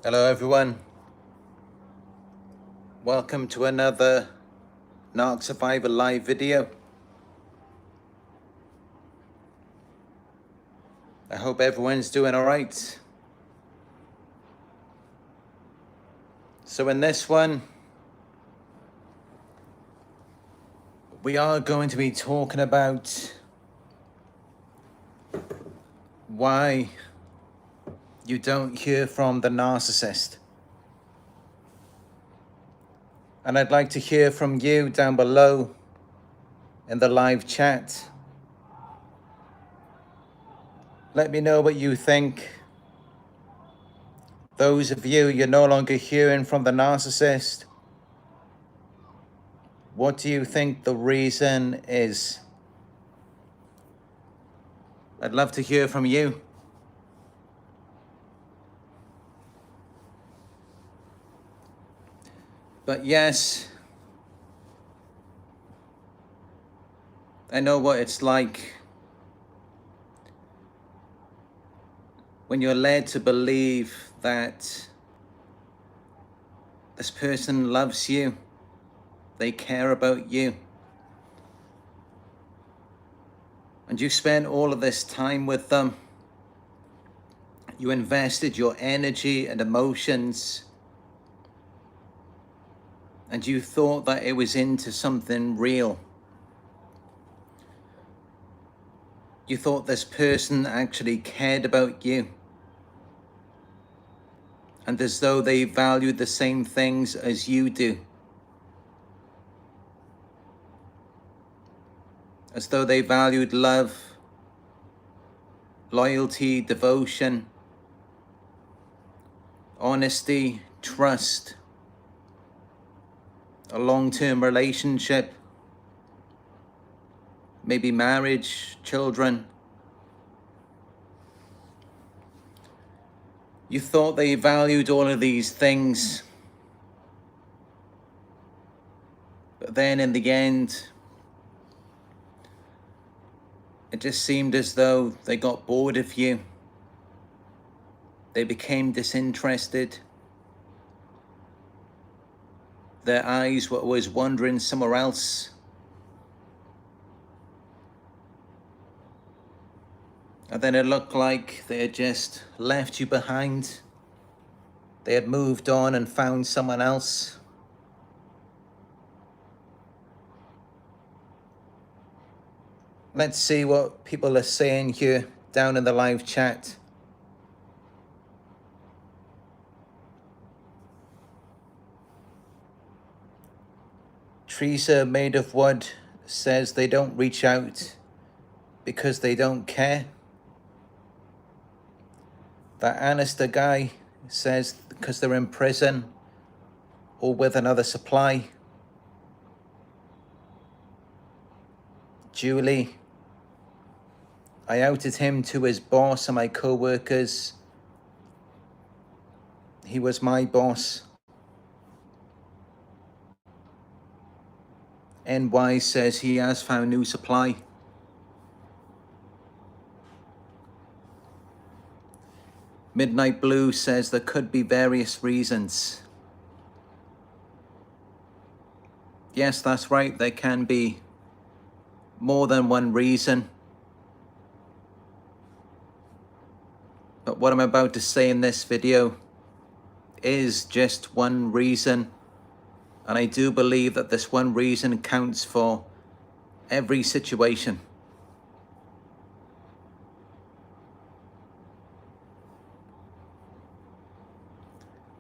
Hello everyone, welcome to another Narc Survivor live video. I hope everyone's doing alright. So in this one, we are going to be talking about why you don't hear from the narcissist. And I'd like to hear from you down below in the live chat. Let me know what you think. Those of you you're no longer hearing from the narcissist, what do you think the reason is? I'd love to hear from you. But yes, I know what it's like when you're led to believe that this person loves you, they care about you, and you spent all of this time with them. You invested your energy and emotions, and you thought that it was into something real. You thought this person actually cared about you, and as though they valued the same things as you do. As though they valued love, loyalty, devotion, honesty, trust, a long-term relationship, maybe marriage, children. You thought they valued all of these things, but then in the end, it just seemed as though they got bored of you. They became disinterested. Their eyes were always wandering somewhere else. And then it looked like they had just left you behind. They had moved on and found someone else. Let's see what people are saying here down in the live chat. Teresa Made of Wood says they don't reach out because they don't care. That Anister guy says because they're in prison or with another supply. Julie, I outed him to his boss and my co-workers. He was my boss. NY says he has found new supply. Midnight Blue says there could be various reasons. Yes, that's right. There can be more than one reason. But what I'm about to say in this video is just one reason. And I do believe that this one reason counts for every situation.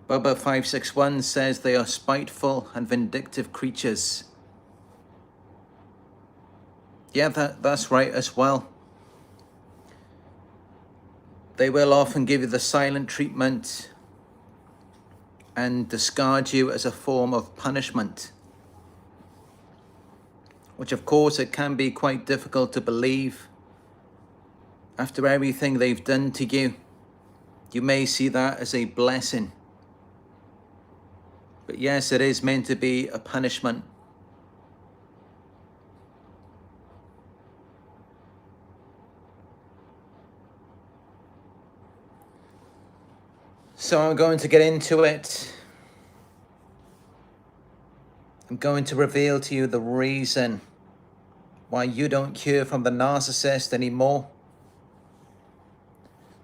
Bubba561 says they are spiteful and vindictive creatures. Yeah, that's right as well. They will often give you the silent treatment and discard you as a form of punishment, which of course it can be quite difficult to believe. After everything they've done to you, you may see that as a blessing. But yes, it is meant to be a punishment. So I'm going to get into it. I'm going to reveal to you the reason why you don't hear from the narcissist anymore.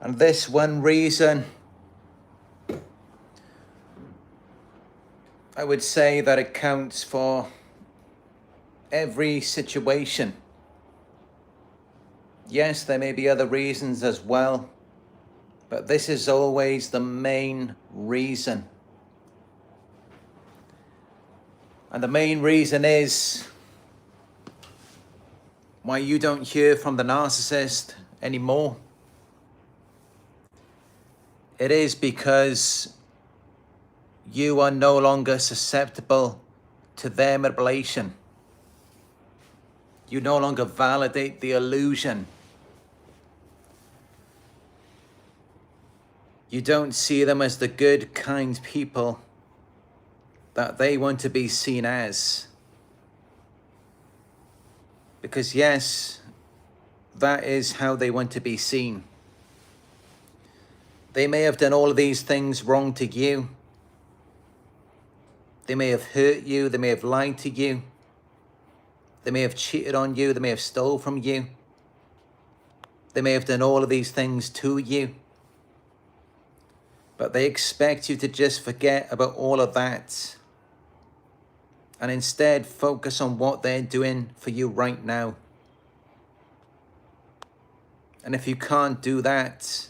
And this one reason, I would say that it counts for every situation. Yes, there may be other reasons as well, but this is always the main reason. And the main reason is why you don't hear from the narcissist anymore. It is because you are no longer susceptible to their manipulation. You no longer validate the illusion. You don't see them as the good, kind people that they want to be seen as. Because yes, that is how they want to be seen. They may have done all of these things wrong to you. They may have hurt you. They may have lied to you. They may have cheated on you. They may have stolen from you. They may have done all of these things to you. But they expect you to just forget about all of that and instead focus on what they're doing for you right now. And if you can't do that,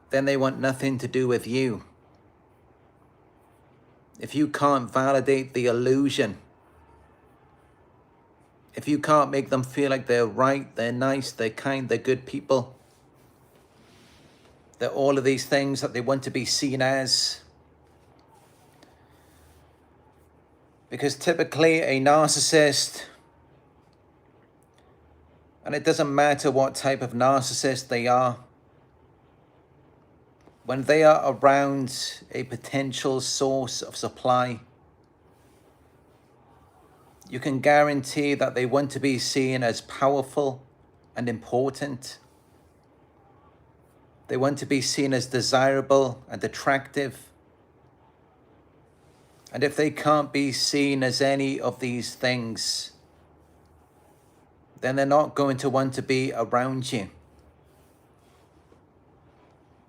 then they want nothing to do with you. If you can't validate the illusion, if you can't make them feel like they're right, they're nice, they're kind, they're good people, they're all of these things that they want to be seen as. Because typically a narcissist, and it doesn't matter what type of narcissist they are, when they are around a potential source of supply, you can guarantee that they want to be seen as powerful and important. They want to be seen as desirable and attractive. And if they can't be seen as any of these things, then they're not going to want to be around you.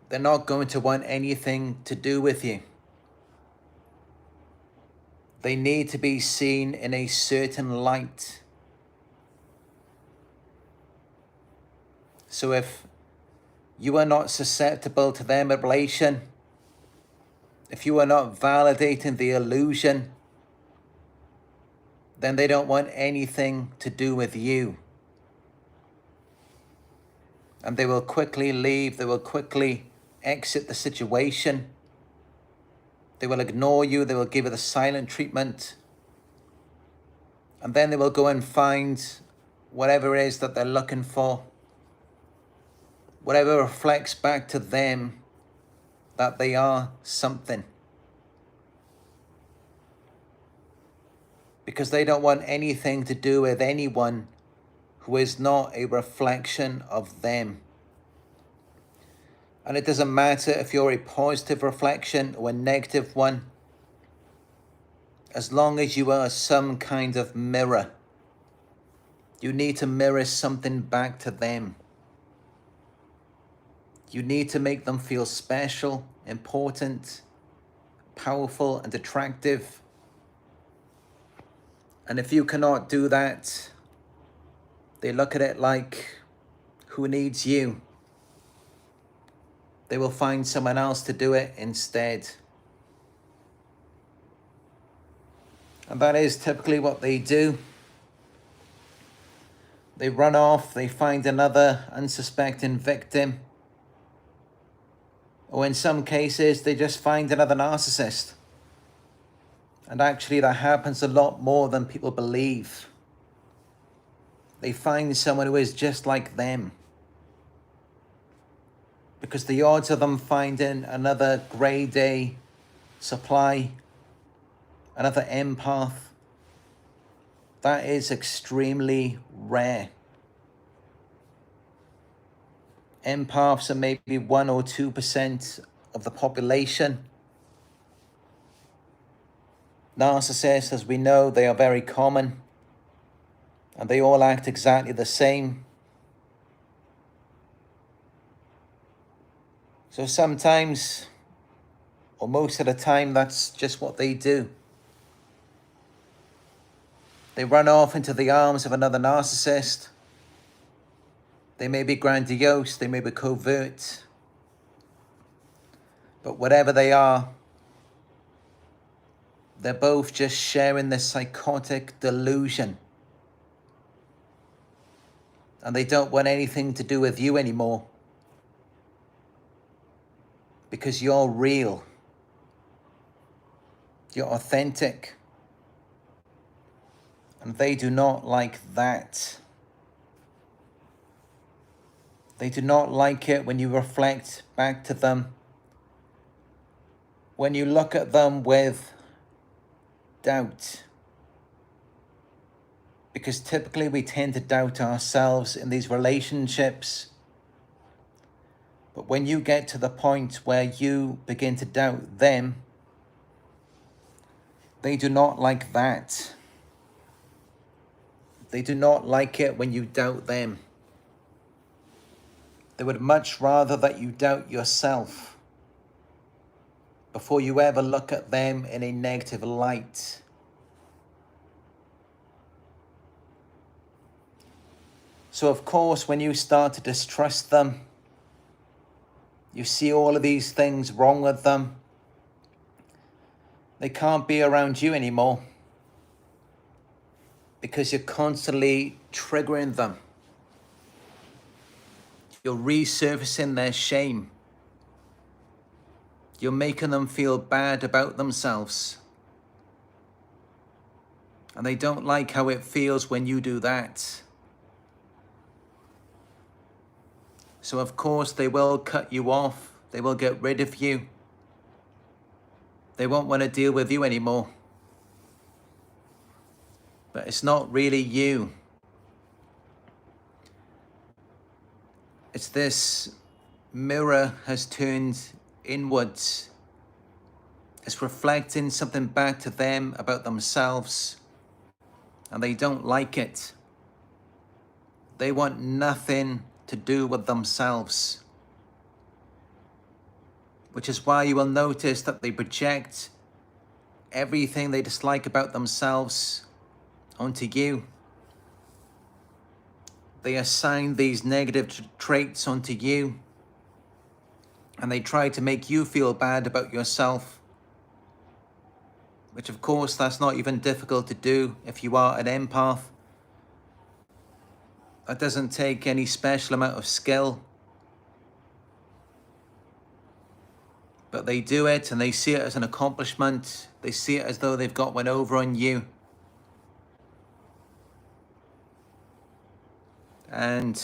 They're not going to want anything to do with you. They need to be seen in a certain light. So if you are not susceptible to their manipulation, if you are not validating the illusion, then they don't want anything to do with you. And they will quickly leave. They will quickly exit the situation. They will ignore you. They will give you the silent treatment. And then they will go and find whatever it is that they're looking for. Whatever reflects back to them that they are something. Because they don't want anything to do with anyone who is not a reflection of them. And it doesn't matter if you're a positive reflection or a negative one, as long as you are some kind of mirror. You need to mirror something back to them. You need to make them feel special, important, powerful, and attractive. And if you cannot do that, they look at it like, who needs you? They will find someone else to do it instead. And that is typically what they do. They run off, they find another unsuspecting victim. Or in some cases, they just find another narcissist. And actually that happens a lot more than people believe. They find someone who is just like them. Because the odds of them finding another grade A supply, another empath, that is extremely rare. Empaths are maybe 1 or 2% of the population. Narcissists, as we know, they are very common, and they all act exactly the same. So sometimes, or most of the time, that's just what they do. They run off into the arms of another narcissist. They may be grandiose, they may be covert, but whatever they are, they're both just sharing this psychotic delusion. And they don't want anything to do with you anymore. Because you're real. You're authentic. And they do not like that. They do not like it when you reflect back to them. When you look at them with doubt. Because typically we tend to doubt ourselves in these relationships. But when you get to the point where you begin to doubt them, they do not like that. They do not like it when you doubt them. They would much rather that you doubt yourself before you ever look at them in a negative light. So of course, when you start to distrust them, you see all of these things wrong with them, they can't be around you anymore because you're constantly triggering them. You're resurfacing their shame. You're making them feel bad about themselves. And they don't like how it feels when you do that. So of course they will cut you off. They will get rid of you. They won't want to deal with you anymore. But it's not really you. It's this mirror has turned inwards. It's reflecting something back to them about themselves. And they don't like it. They want nothing to do with themselves. Which is why you will notice that they project everything they dislike about themselves onto you. They assign these negative traits onto you. And they try to make you feel bad about yourself. Which of course, that's not even difficult to do if you are an empath. That doesn't take any special amount of skill. But they do it and they see it as an accomplishment. They see it as though they've got one over on you. And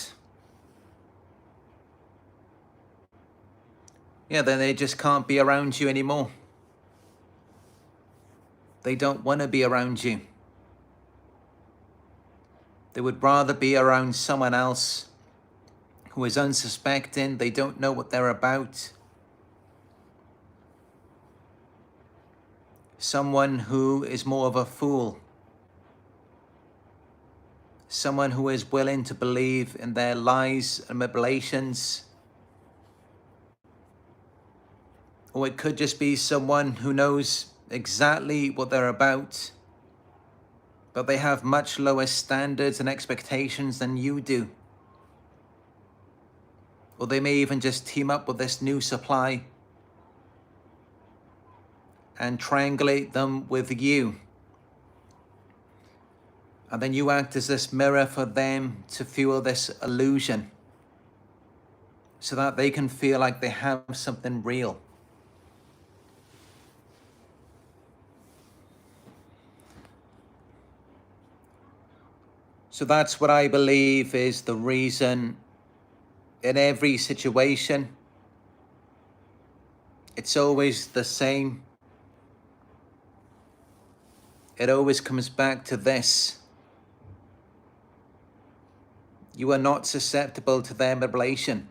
yeah, then they just can't be around you anymore. They don't want to be around you. They would rather be around someone else who is unsuspecting. They don't know what they're about. Someone who is more of a fool. Someone who is willing to believe in their lies and manipulations. Or it could just be someone who knows exactly what they're about, but they have much lower standards and expectations than you do. Or they may even just team up with this new supply and triangulate them with you. And then you act as this mirror for them to fuel this illusion so that they can feel like they have something real. So that's what I believe is the reason in every situation. It's always the same. It always comes back to this. You are not susceptible to their manipulation.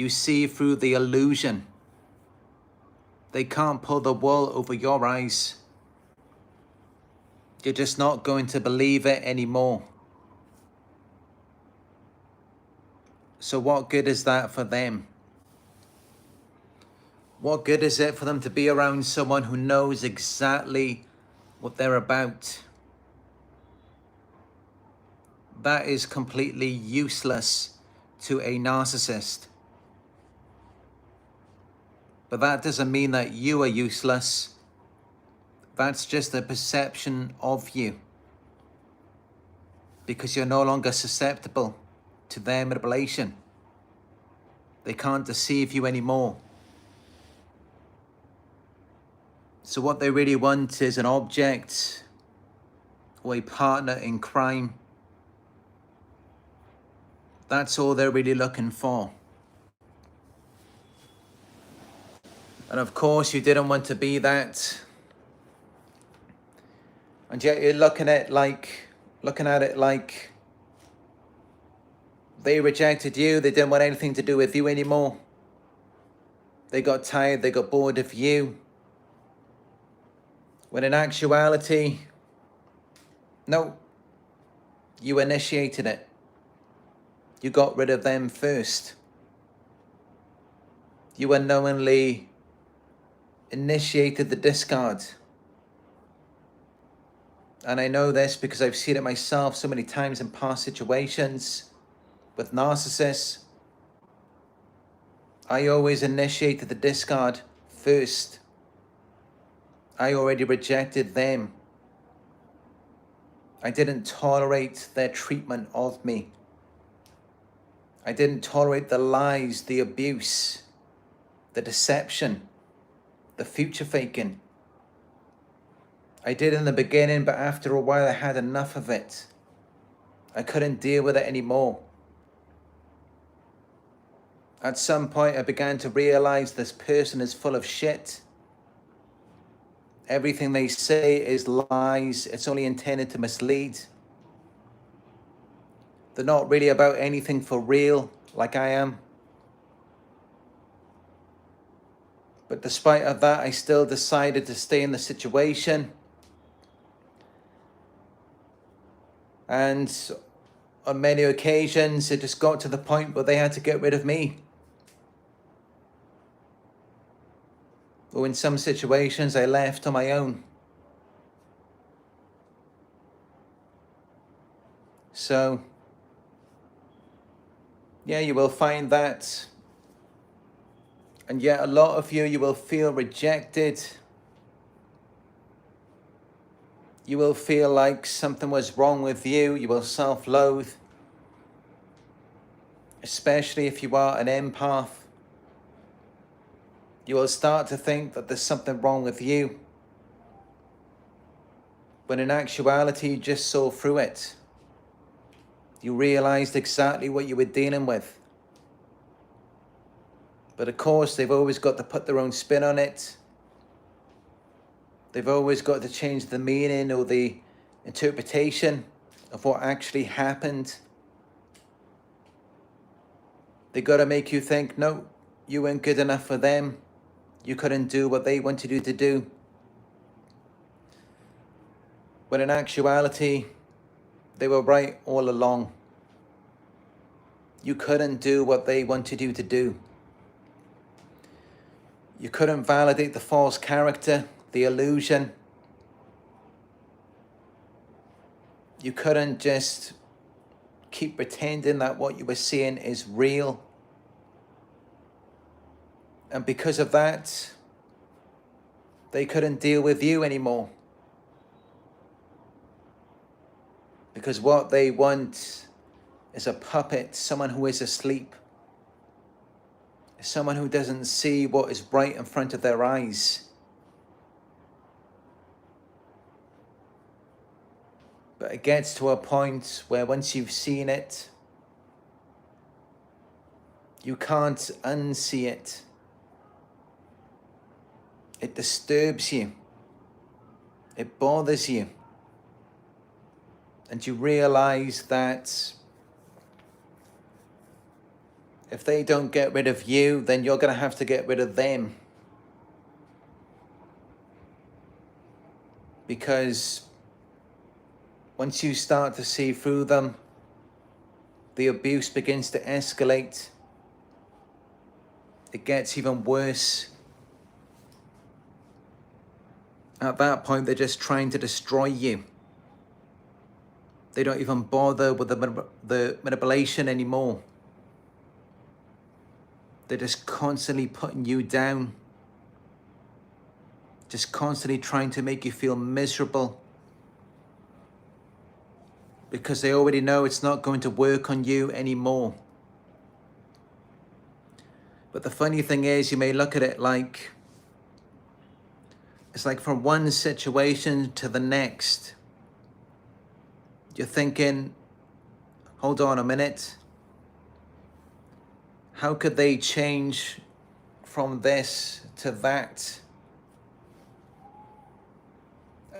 You see through the illusion. They can't pull the wool over your eyes. You're just not going to believe it anymore. So what good is that for them? What good is it for them to be around someone who knows exactly what they're about? That is completely useless to a narcissist. But that doesn't mean that you are useless. That's just a perception of you. Because you're no longer susceptible to their manipulation. They can't deceive you anymore. So what they really want is an object or a partner in crime. That's all they're really looking for. And of course you didn't want to be that. And yet you're looking at it like they rejected you. They didn't want anything to do with you anymore. They got tired, they got bored of you. When in actuality, no, you initiated it. You got rid of them first. You unknowingly initiated the discard. And I know this because I've seen it myself so many times in past situations with narcissists. I always initiated the discard first. I already rejected them. I didn't tolerate their treatment of me. I didn't tolerate the lies, the abuse, the deception, the future faking. I did in the beginning, but after a while I had enough of it. I couldn't deal with it anymore. At some point I began to realize this person is full of shit. Everything they say is lies. It's only intended to mislead. They're not really about anything for real, like I am. But despite of that, I still decided to stay in the situation. And on many occasions, it just got to the point where they had to get rid of me. Or in some situations, I left on my own. So, yeah, you will find that. And yet a lot of you will feel rejected. You will feel like something was wrong with you. You will self-loathe. Especially if you are an empath. You will start to think that there's something wrong with you. When in actuality, you just saw through it. You realized exactly what you were dealing with. But of course, they've always got to put their own spin on it. They've always got to change the meaning or the interpretation of what actually happened. They got to make you think, no, you weren't good enough for them. You couldn't do what they wanted you to do. When in actuality, they were right all along. You couldn't do what they wanted you to do. You couldn't validate the false character, the illusion. You couldn't just keep pretending that what you were seeing is real. And because of that, they couldn't deal with you anymore. Because what they want is a puppet, someone who is asleep. Someone who doesn't see what is right in front of their eyes. But it gets to a point where once you've seen it, you can't unsee it. It disturbs you. It bothers you. And you realize that If they don't get rid of you, then you're going to have to get rid of them. Because once you start to see through them, the abuse begins to escalate. It gets even worse. At that point, they're just trying to destroy you. They don't even bother with the manipulation anymore. They're just constantly putting you down. Just constantly trying to make you feel miserable. Because they already know it's not going to work on you anymore. But the funny thing is, you may look at it like, it's like from one situation to the next. You're thinking, hold on a minute. How could they change from this to that?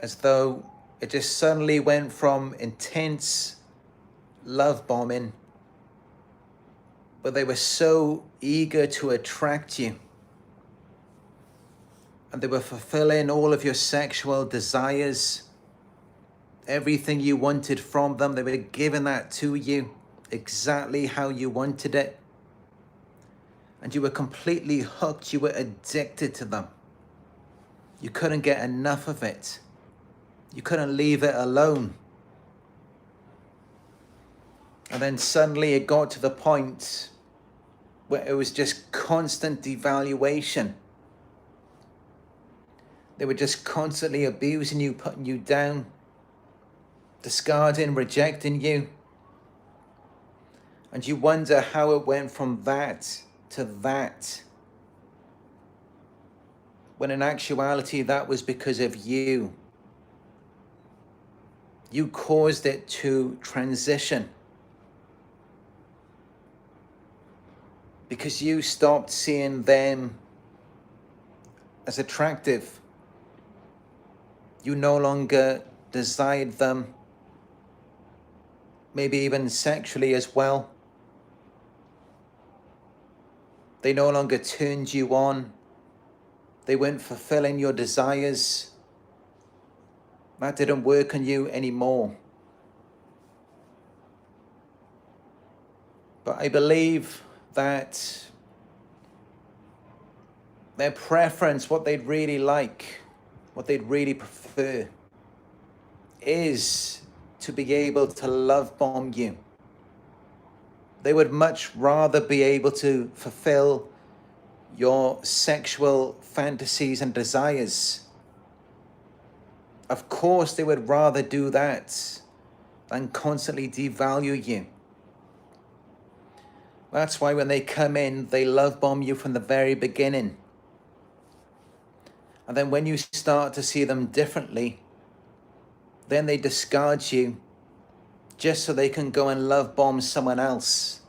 As though it just suddenly went from intense love bombing, but they were so eager to attract you. And they were fulfilling all of your sexual desires. Everything you wanted from them, they were giving that to you exactly how you wanted it. And you were completely hooked. You were addicted to them. You couldn't get enough of it. You couldn't leave it alone. And then suddenly it got to the point where it was just constant devaluation. They were just constantly abusing you, putting you down, discarding, rejecting you. And you wonder how it went from that to that. When in actuality, that was because of you. You caused it to transition. Because you stopped seeing them as attractive. You no longer desired them. Maybe even sexually as well. They no longer turned you on. They weren't fulfilling your desires. That didn't work on you anymore. But I believe that their preference, what they'd really like, what they'd really prefer, is to be able to love bomb you. They would much rather be able to fulfill your sexual fantasies and desires. Of course, they would rather do that than constantly devalue you. That's why when they come in, they love bomb you from the very beginning. And then when you start to see them differently, then they discard you just so they can go and love bomb someone else.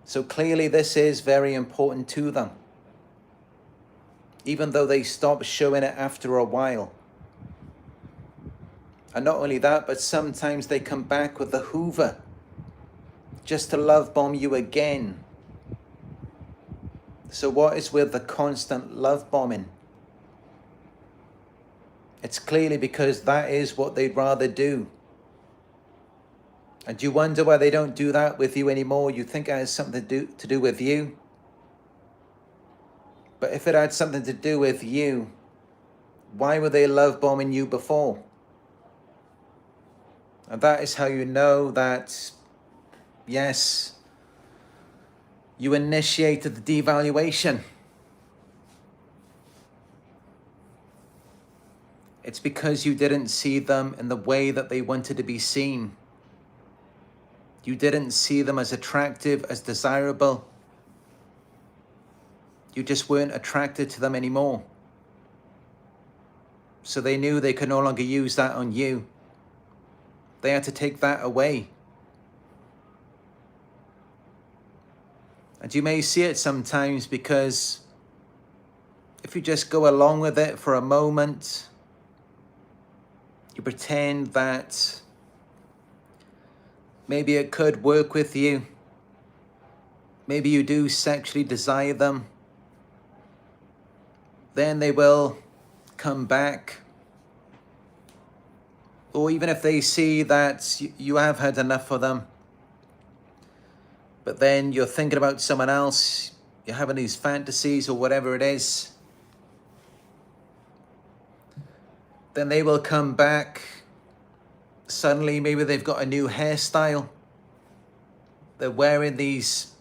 So clearly this is very important to them. Even though they stop showing it after a while. And not only that, but sometimes they come back with the Hoover just to love bomb you again. So what is with the constant love bombing? It's clearly because that is what they'd rather do. And you wonder why they don't do that with you anymore. You think it has something to do with you. But if it had something to do with you, why were they love bombing you before? And that is how you know that, yes, you initiated the devaluation. It's because you didn't see them in the way that they wanted to be seen. You didn't see them as attractive, as desirable. You just weren't attracted to them anymore. So they knew they could no longer use that on you. They had to take that away. And you may see it sometimes because if you just go along with it for a moment, you pretend that maybe it could work with you. maybe you do sexually desire them, then they will come back. Or even if they see that you have had enough for them, but then you're thinking about someone else, you're having these fantasies or whatever it is, then they will come back. Suddenly, maybe they've got a new hairstyle. They're wearing these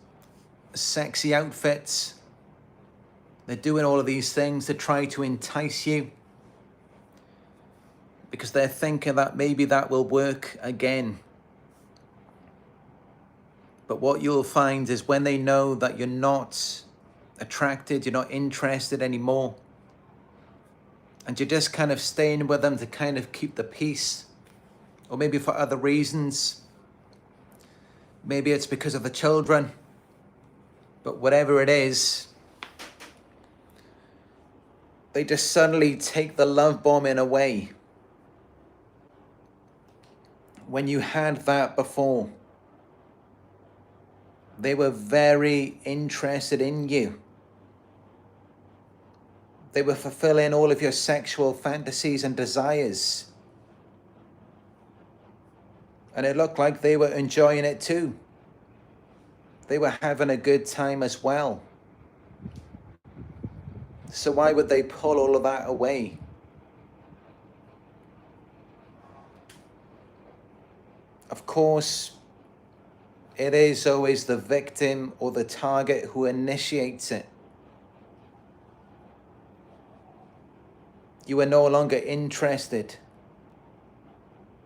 sexy outfits. They're doing all of these things to try to entice you, because they're thinking that maybe that will work again. But what you'll find is when they know that you're not attracted, you're not interested anymore, and you're just kind of staying with them to kind of keep the peace, or maybe for other reasons. Maybe it's because of the children, but whatever it is, they just suddenly take the love bombing away. When you had that before, they were very interested in you. They were fulfilling all of your sexual fantasies and desires. And it looked like they were enjoying it too. They were having a good time as well. So why would they pull all of that away? Of course, it is always the victim or the target who initiates it. You are no longer interested.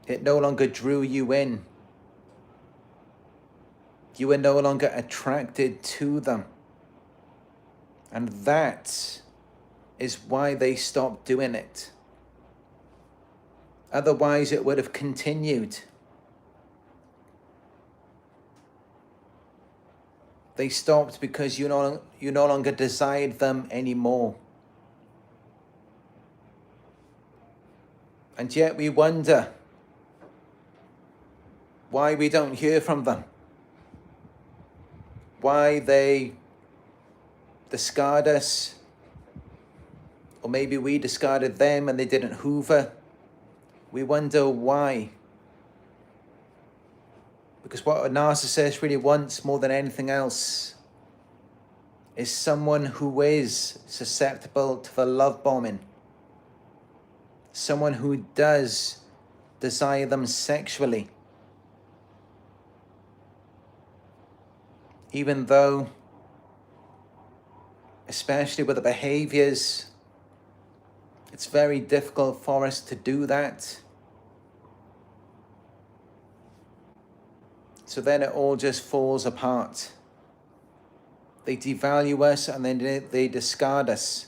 It no longer drew you in. You are no longer attracted to them. And that is why they stopped doing it. Otherwise, it would have continued. They stopped because you no longer desired them anymore. And yet we wonder why we don't hear from them. Why they discard us. Or maybe we discarded them and they didn't hoover. We wonder why. Because what a narcissist really wants more than anything else is someone who is susceptible to the love bombing. Someone who does desire them sexually. Even though, especially with the behaviors, it's very difficult for us to do that. So then it all just falls apart. They devalue us and then they discard us.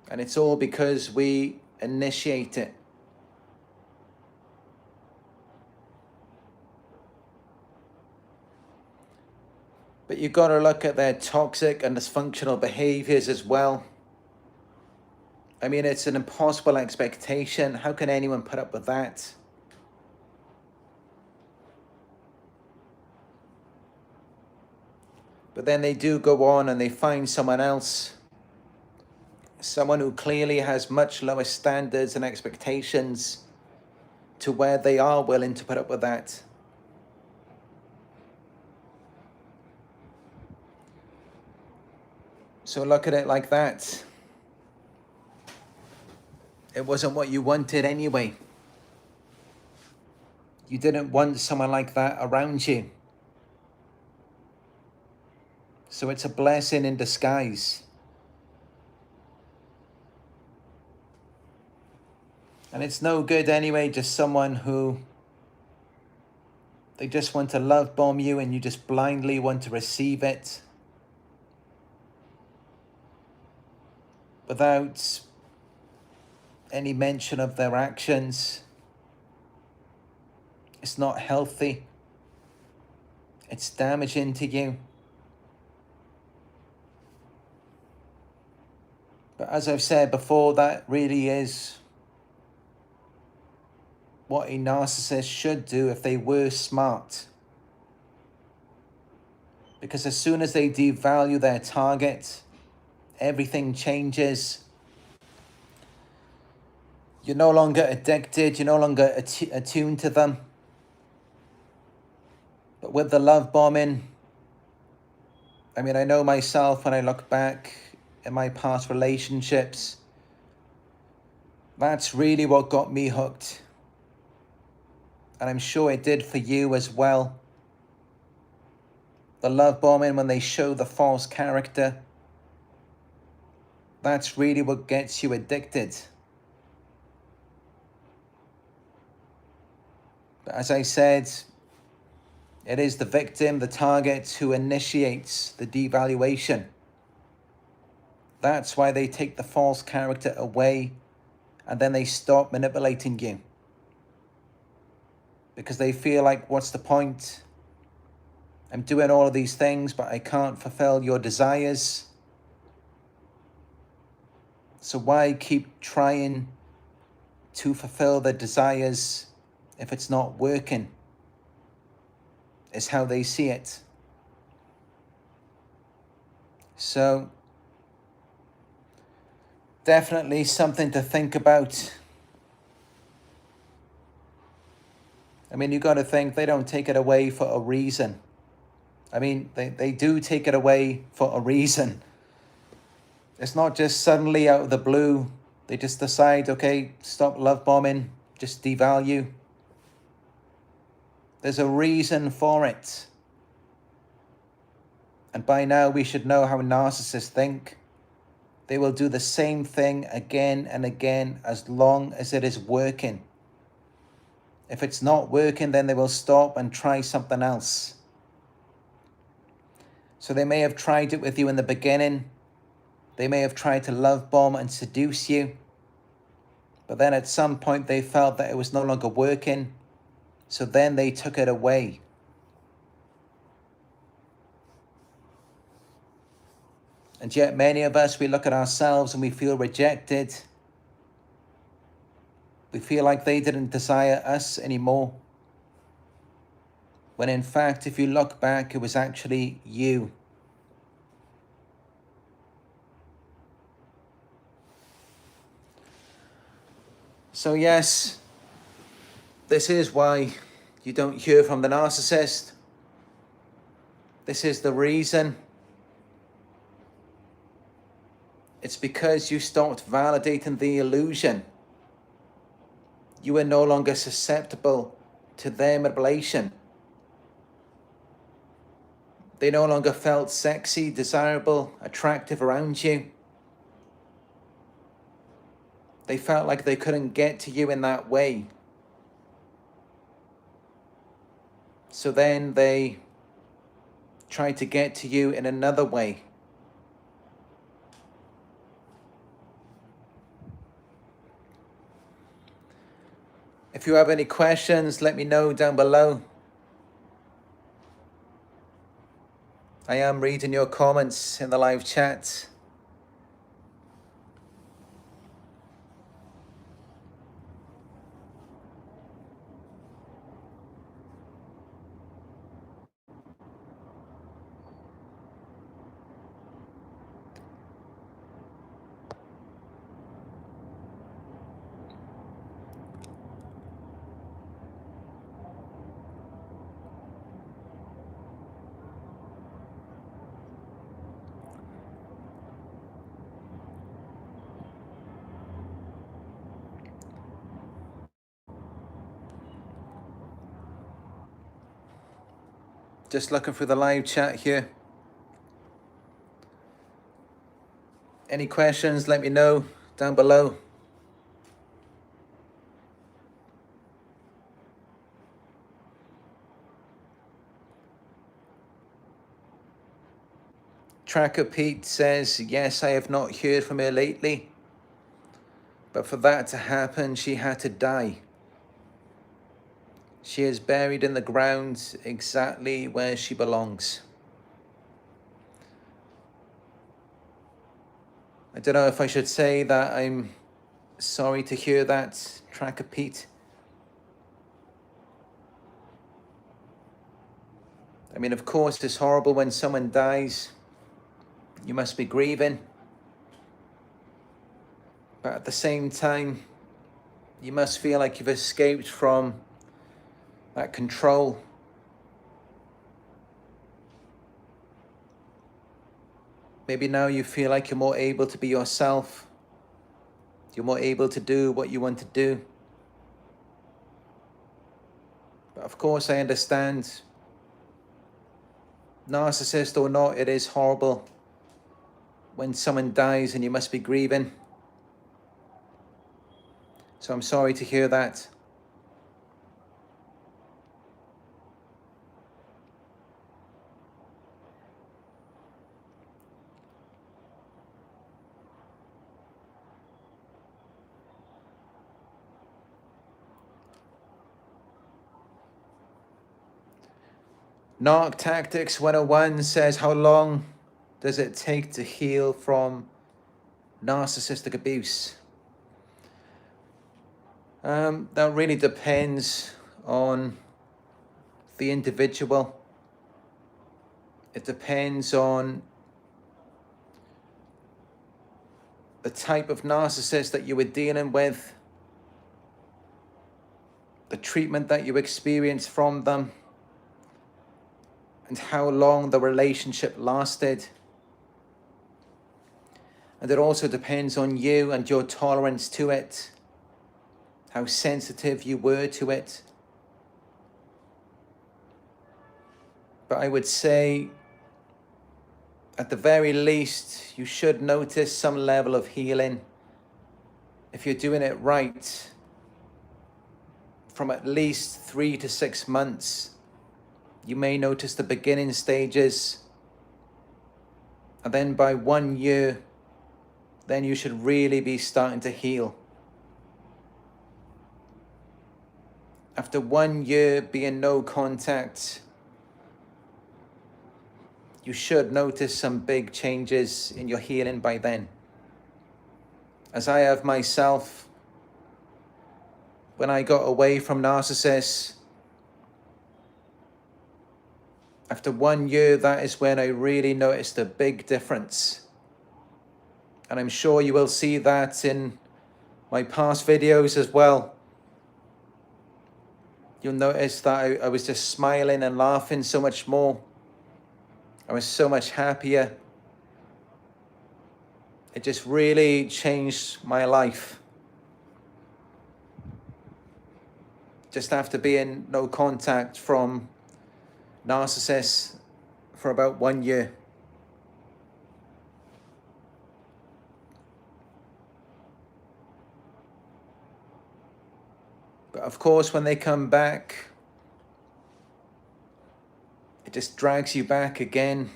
And it's all because we initiate it. But you've got to look at their toxic and dysfunctional behaviors as well. I mean, it's an impossible expectation. How can anyone put up with that? But then they do go on and they find someone else. Someone who clearly has much lower standards and expectations to where they are willing to put up with that. So look at it like that. It wasn't what you wanted anyway. You didn't want someone like that around you. So it's a blessing in disguise. And it's no good anyway, just someone who they just want to love bomb you and you just blindly want to receive it without any mention of their actions. It's not healthy. It's damaging to you. But as I've said before, that really is what a narcissist should do if they were smart. Because as soon as they devalue their target, everything changes. You're no longer addicted, you're no longer attuned to them. But with the love bombing, I mean, I know myself when I look back in my past relationships, that's really what got me hooked. And I'm sure it did for you as well. The love bombing, when they show the false character, that's really what gets you addicted. But as I said, it is the victim, the target, who initiates the devaluation. That's why they take the false character away and then they stop manipulating you. Because they feel like, what's the point? I'm doing all of these things, but I can't fulfill your desires. So why keep trying to fulfill their desires if it's not working? Is how they see it. So definitely something to think about. I mean, you got to think they don't take it away for a reason. I mean, they do take it away for a reason. It's not just suddenly out of the blue. They just decide, okay, stop love bombing, just devalue. There's a reason for it. And by now we should know how narcissists think. They will do the same thing again and again as long as it is working. If it's not working, then they will stop and try something else. So they may have tried it with you in the beginning. They may have tried to love bomb and seduce you. But then at some point they felt that it was no longer working. So then they took it away. And yet many of us, we look at ourselves and we feel rejected. We feel like they didn't desire us anymore. When in fact, if you look back, it was actually you. So yes, this is why you don't hear from the narcissist. This is the reason. It's because you stopped validating the illusion. You were no longer susceptible to their manipulation. They no longer felt sexy, desirable, attractive around you. They felt like they couldn't get to you in that way. So then they tried to get to you in another way. If you have any questions, let me know down below. I am reading your comments in the live chat. Just looking through the live chat here. Any questions, let me know down below. Tracker Pete says, yes, I have not heard from her lately. But for that to happen, she had to die. She is buried in the ground exactly where she belongs. I don't know if I should say that I'm sorry to hear that, Tracker Pete. I mean, of course, it's horrible when someone dies. You must be grieving. But at the same time, you must feel like you've escaped from that control. Maybe now you feel like you're more able to be yourself. You're more able to do what you want to do. But of course, I understand, narcissist or not, it is horrible when someone dies and you must be grieving. So I'm sorry to hear that. Narc Tactics 101 says, how long does it take to heal from narcissistic abuse? That really depends on the individual. It depends on the type of narcissist that you were dealing with, the treatment that you experienced from them, and how long the relationship lasted. And it also depends on you and your tolerance to it, how sensitive you were to it. But I would say, at the very least, you should notice some level of healing if you're doing it right, from at least 3 to 6 months. You may notice the beginning stages, and then by 1 year, then you should really be starting to heal. After 1 year being no contact, you should notice some big changes in your healing by then. As I have myself, when I got away from narcissists, after 1 year, that is when I really noticed a big difference. And I'm sure you will see that in my past videos as well. You'll notice that I was just smiling and laughing so much more. I was so much happier. It just really changed my life. Just after being no contact from narcissists for about 1 year. But of course, when they come back, it just drags you back again.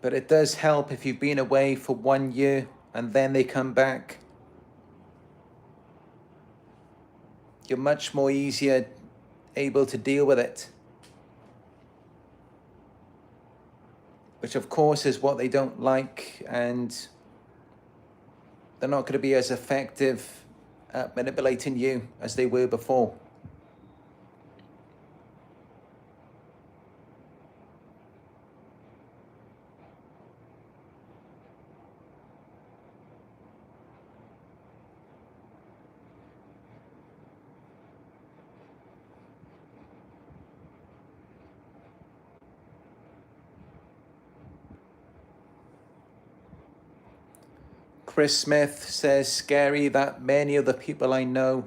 But it does help if you've been away for 1 year and then they come back. You're much more easier able to deal with it. Which of course is what they don't like, and they're not going to be as effective at manipulating you as they were before. Chris Smith says, scary that many of the people I know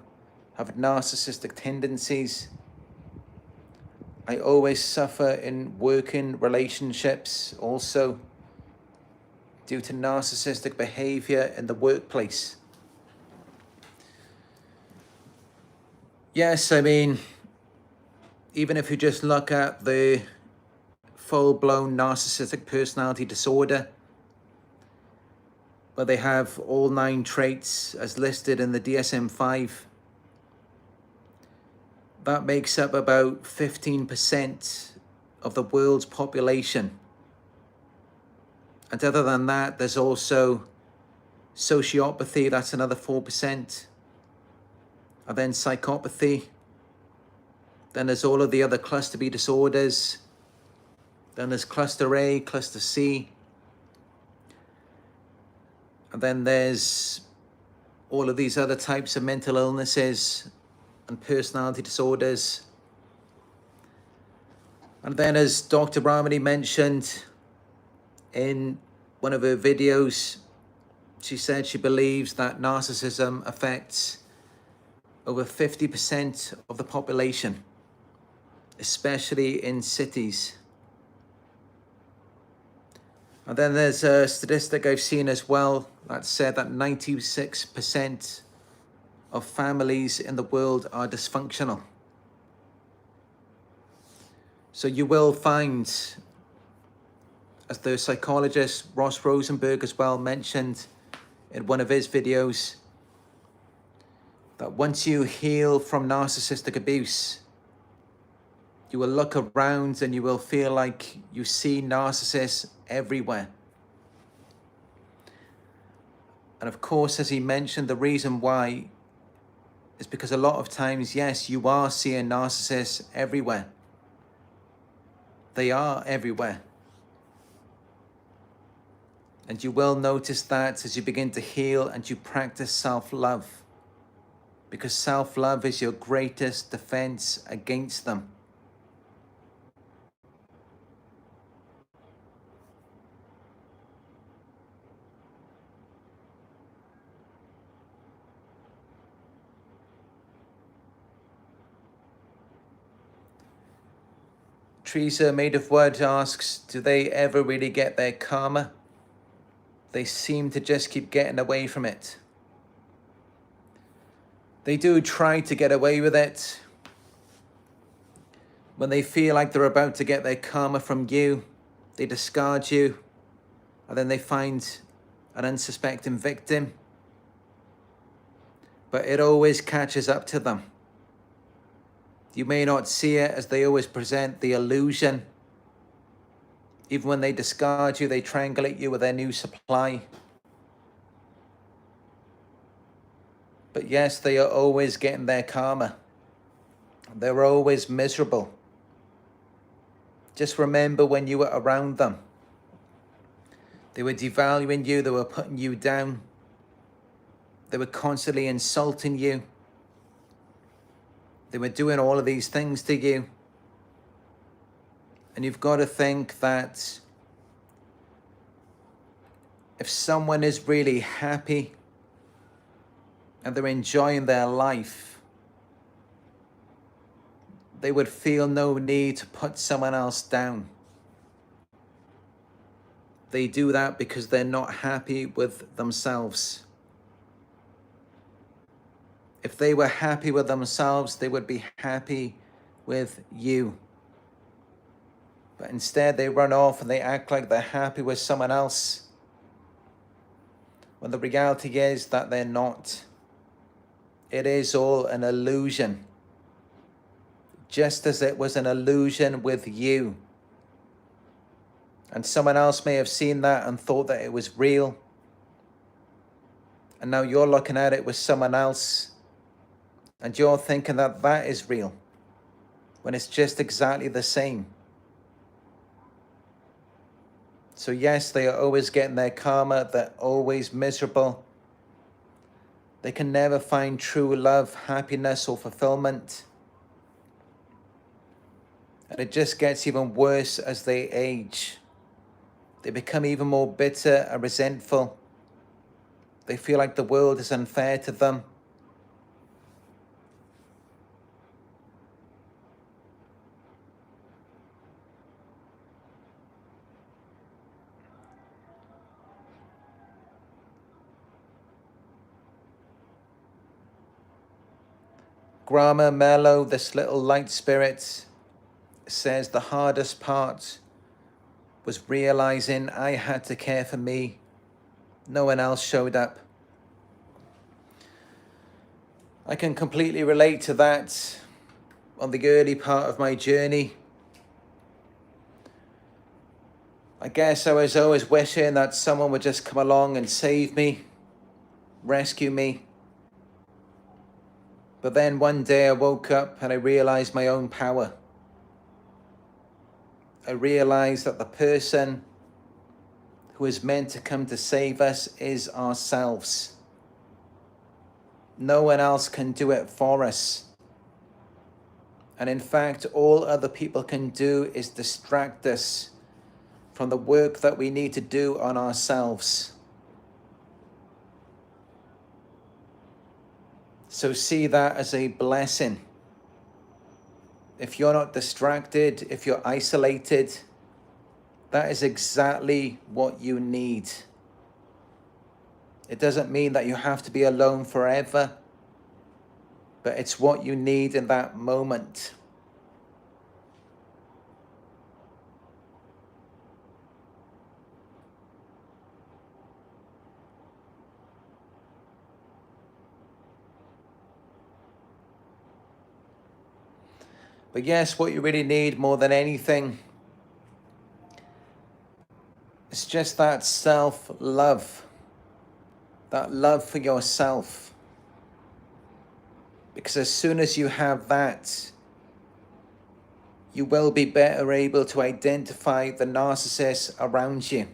have narcissistic tendencies. I always suffer in working relationships also due to narcissistic behavior in the workplace. Yes, I mean, even if you just look at the full-blown narcissistic personality disorder, where they have all 9 traits as listed in the DSM-5. That makes up about 15% of the world's population. And other than that, there's also sociopathy, that's another 4%. And then psychopathy, Then there's all of the other cluster B disorders. Then there's cluster A, cluster C. And then there's all of these other types of mental illnesses and personality disorders. And then, as Dr. Ramani mentioned in one of her videos, she said she believes that narcissism affects over 50% of the population, especially in cities. And then there's a statistic I've seen as well that said that 96% of families in the world are dysfunctional. So you will find, as the psychologist Ross Rosenberg as well mentioned in one of his videos, that once you heal from narcissistic abuse, you will look around and you will feel like you see narcissists everywhere. And of course, as he mentioned, the reason why is because a lot of times, yes, you are seeing narcissists everywhere. They are everywhere. And you will notice that as you begin to heal and you practice self-love, because self-love is your greatest defense against them. Teresa Made of Wood asks, do they ever really get their karma? They seem to just keep getting away from it. They do try to get away with it. When they feel like they're about to get their karma from you, they discard you, and then they find an unsuspecting victim. But it always catches up to them. You may not see it, as they always present the illusion. Even when they discard you, they triangulate you with their new supply. But yes, they are always getting their karma. They're always miserable. Just remember when you were around them. They were devaluing you, they were putting you down. They were constantly insulting you. They were doing all of these things to you. And you've got to think that if someone is really happy and they're enjoying their life, they would feel no need to put someone else down. They do that because they're not happy with themselves. If they were happy with themselves, they would be happy with you. But instead, they run off and they act like they're happy with someone else, when the reality is that they're not. It is all an illusion. Just as it was an illusion with you. And someone else may have seen that and thought that it was real. And now you're looking at it with someone else, and you're thinking that that is real, when it's just exactly the same. So yes, they are always getting their karma. They're always miserable. They can never find true love, happiness, or fulfillment. And it just gets even worse as they age. They become even more bitter and resentful. They feel like the world is unfair to them. Grama Mello, this little light spirit, says the hardest part was realizing I had to care for me. No one else showed up. I can completely relate to that. On the early part of my journey, I guess I was always wishing that someone would just come along and save me, rescue me. But then one day I woke up and I realized my own power. I realized that the person who is meant to come to save us is ourselves. No one else can do it for us. And in fact, all other people can do is distract us from the work that we need to do on ourselves. So see that as a blessing. If you're not distracted, if you're isolated, that is exactly what you need. It doesn't mean that you have to be alone forever, but it's what you need in that moment. But yes, what you really need more than anything is just that self-love, that love for yourself. Because as soon as you have that, you will be better able to identify the narcissists around you.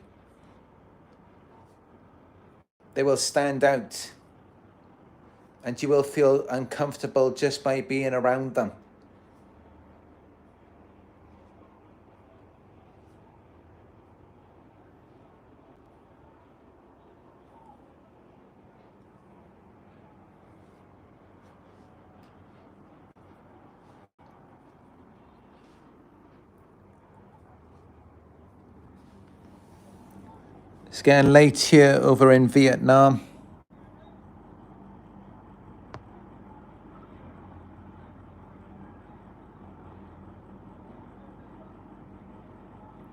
They will stand out, and you will feel uncomfortable just by being around them. It's getting late here over in Vietnam.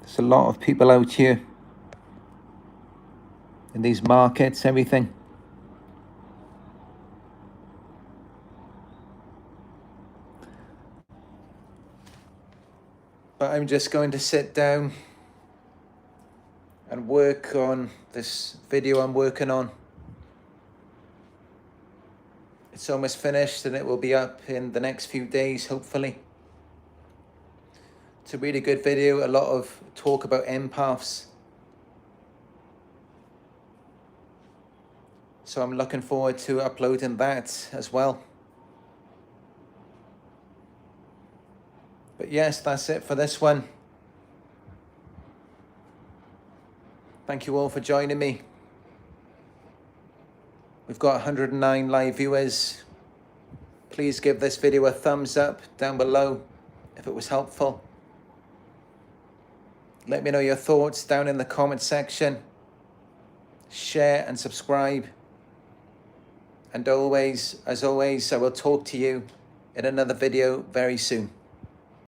There's a lot of people out here in these markets, everything. But I'm just going to sit down and work on this video I'm working on. It's almost finished and it will be up in the next few days, hopefully. It's a really good video, a lot of talk about empaths. So I'm looking forward to uploading that as well. But yes, that's it for this one. Thank you all for joining me. We've got 109 live viewers. Please give this video a thumbs up down below if it was helpful. Let me know your thoughts down in the comment section. Share and subscribe. And always, as always, I will talk to you in another video very soon.